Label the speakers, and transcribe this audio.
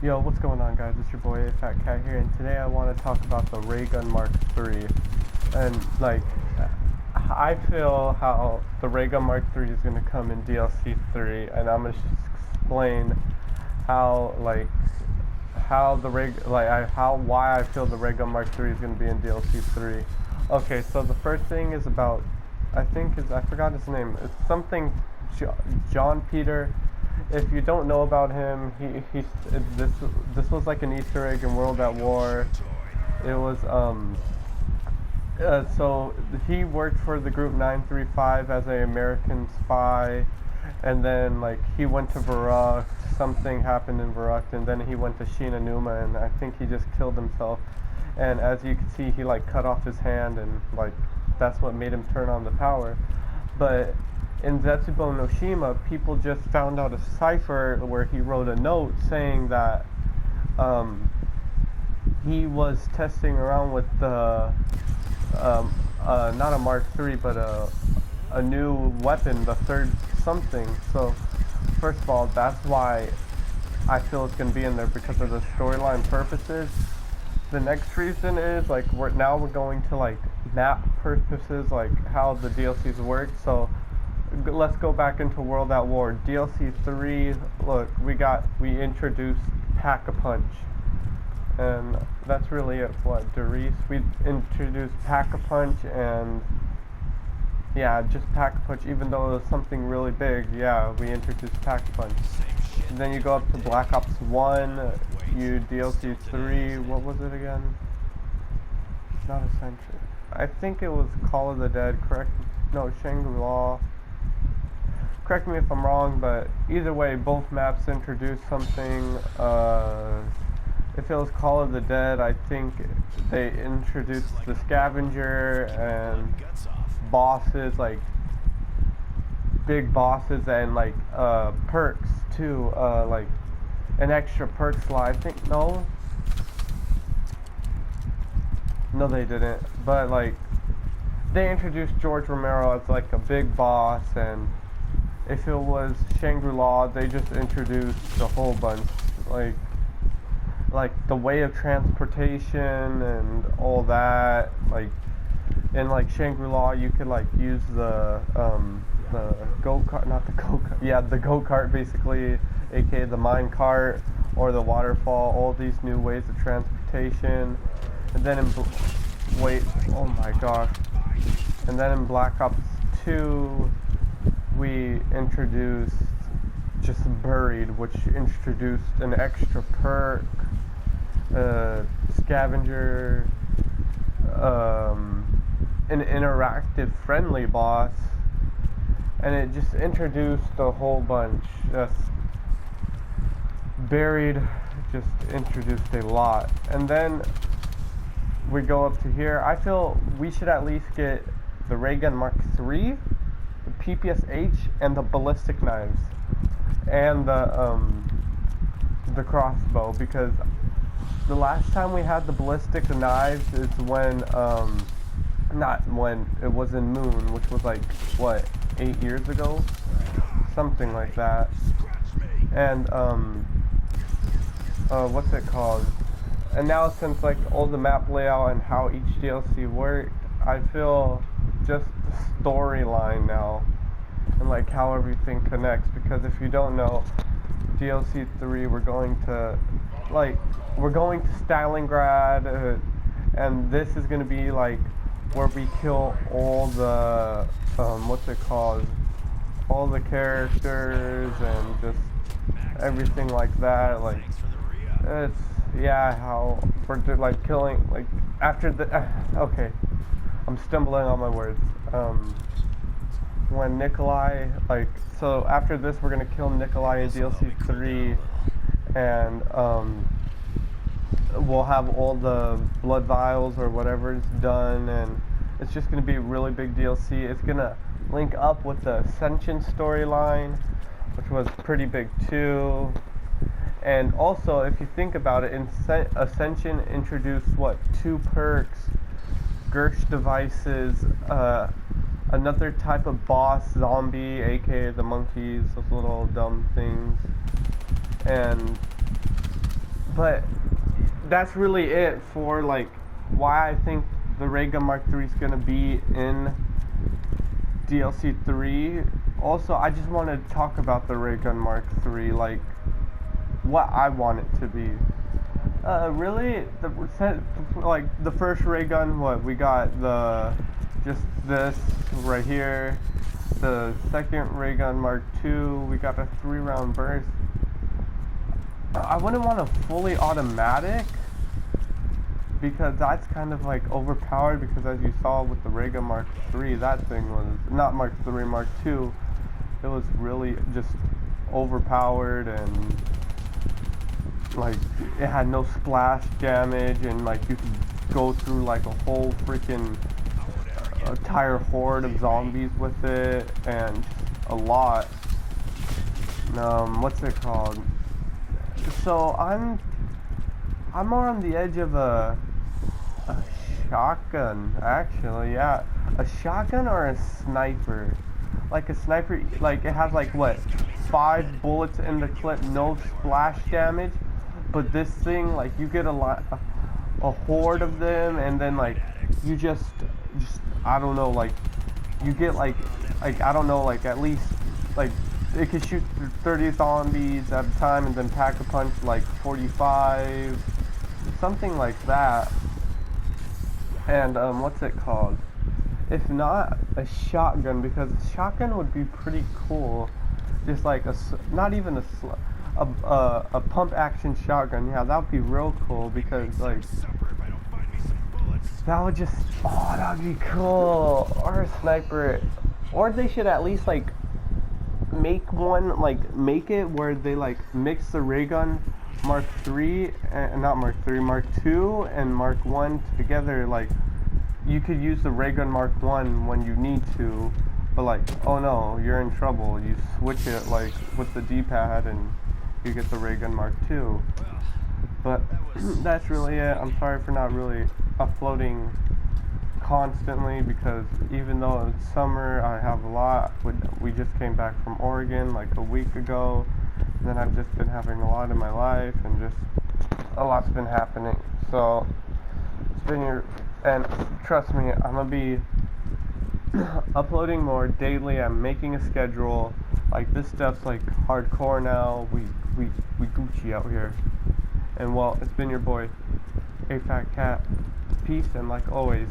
Speaker 1: Yo, what's going on, guys? It's your boy Fat Cat here, and today I want to talk about the Ray Gun Mark III. And like, I feel how the Ray Gun Mark III is gonna come in DLC 3, and I'm gonna explain how why I feel the Ray Gun Mark III is gonna be in DLC 3. Okay, so the first thing is about, I forgot his name. It's something John Peter. If you don't know about him, this was like an Easter egg in World at War. It was so he worked for the group 935 as an American spy, and then like he went to Verrückt. Something happened in Verrückt, and then he went to Shinanuma, and I think he just killed himself. And as you can see, he like cut off his hand, and like that's what made him turn on the power. But in Zetsubo no Shima, people just found out a cipher where he wrote a note saying that he was testing around with the not a Mark III, but a new weapon, the third something. So first of all, that's why I feel it's gonna be in there, because of the storyline purposes. The next reason is like we're going to like map purposes, like how the DLCs work. So let's go back into World at War. DLC 3, look, we introduced Pack-a-Punch. And that's really it. What, Doris? We introduced Pack-a-Punch, and yeah, just Pack-a-Punch, even though it was something really big. Yeah, we introduced Pack-a-Punch. And then you go up to Black Ops 1, DLC 3, what was it again? Not Ascension. I think it was Call of the Dead, correct? No, Shangri-La. Correct me if I'm wrong, but either way, both maps introduced something. If it was Call of the Dead, I think they introduced the scavenger and bosses, like big bosses, and like perks too, like an extra perk slot. I think no, they didn't. But like they introduced George Romero as like a big boss, and if it was Shangri-La, they just introduced a whole bunch, like the way of transportation and all that. Like in like Shangri-La, you could like use the go-kart, not the go-kart, yeah, the go-kart basically, aka the mine cart or the waterfall. All these new ways of transportation. And then oh my gosh, and then in Black Ops 2, we introduced just Buried, which introduced an extra perk, scavenger, an interactive friendly boss, and it just introduced a whole bunch. Just Buried just introduced a lot. And then we go up to here. I feel we should at least get the Ray Gun Mark III, the PPSH, and the ballistic knives, and the crossbow, because the last time we had the ballistic knives is when not when it was in Moon, which was like what, 8 years ago, something like that. And what's it called? And now, since like all the map layout and how each DLC worked, I feel just the storyline now and like how everything connects. Because if you don't know, DLC 3, we're going to Stalingrad, and this is going to be like where we kill all the what's it called, all the characters and just everything like that. Like it's, yeah, how we're like killing, like after the okay, I'm stumbling on my words. When Nikolai, like, so after this we're gonna kill Nikolai in DLC 3, and we'll have all the blood vials or whatever is done, and it's just gonna be a really big DLC. It's gonna link up with the Ascension storyline, which was pretty big too. And also, if you think about it, Ascension introduced what, 2 perks, Gersh devices, another type of boss zombie, aka the monkeys, those little dumb things, and But that's really it for like why I think the Ray Gun Mark III is gonna be in DLC 3. Also, I just want to talk about the Ray Gun Mark III, like what I want it to be. Really, like the first ray gun, what we got just this right here. The second ray gun Mark II, we got a 3-round burst. I wouldn't want a fully automatic because that's kind of like overpowered. Because as you saw with the ray gun Mark III, that thing was not Mark III, Mark II. It was really just overpowered and like it had no splash damage, and like you could go through like a whole freaking entire horde of zombies with it, and a lot. What's it called? So I'm more on the edge of a shotgun, actually. Yeah, a shotgun or a sniper. Like a sniper, like it has like what, 5 bullets in the clip, no splash damage. But this thing, like, you get a horde of them, and then like you just I don't know, like you get like I don't know, like at least like it could shoot 30 zombies at a time, and then pack a punch like 45, something like that. And what's it called? If not a shotgun, because a shotgun would be pretty cool. Just like not even a pump action shotgun. Yeah, that would be real cool, because like that would just, oh, that would be cool. Or a sniper, or they should at least like make one, like make it where they like mix the ray gun Mark III and not Mark III, Mark II and Mark 1 together. Like you could use the ray gun Mark 1 when you need to, but like, oh no, you're in trouble, you switch it like with the D-pad and you get the ray gun Mark II. But that's really it. I'm sorry for not really uploading constantly, because even though it's summer, I have a lot. We just came back from Oregon like a week ago, and then I've just been having a lot in my life, and just a lot's been happening. So it's been your, and trust me, I'm gonna be uploading more daily. I'm making a schedule. Like this stuff's like hardcore now. We Gucci out here. And well, it's been your boy, A Fat Cat. Peace, and like always,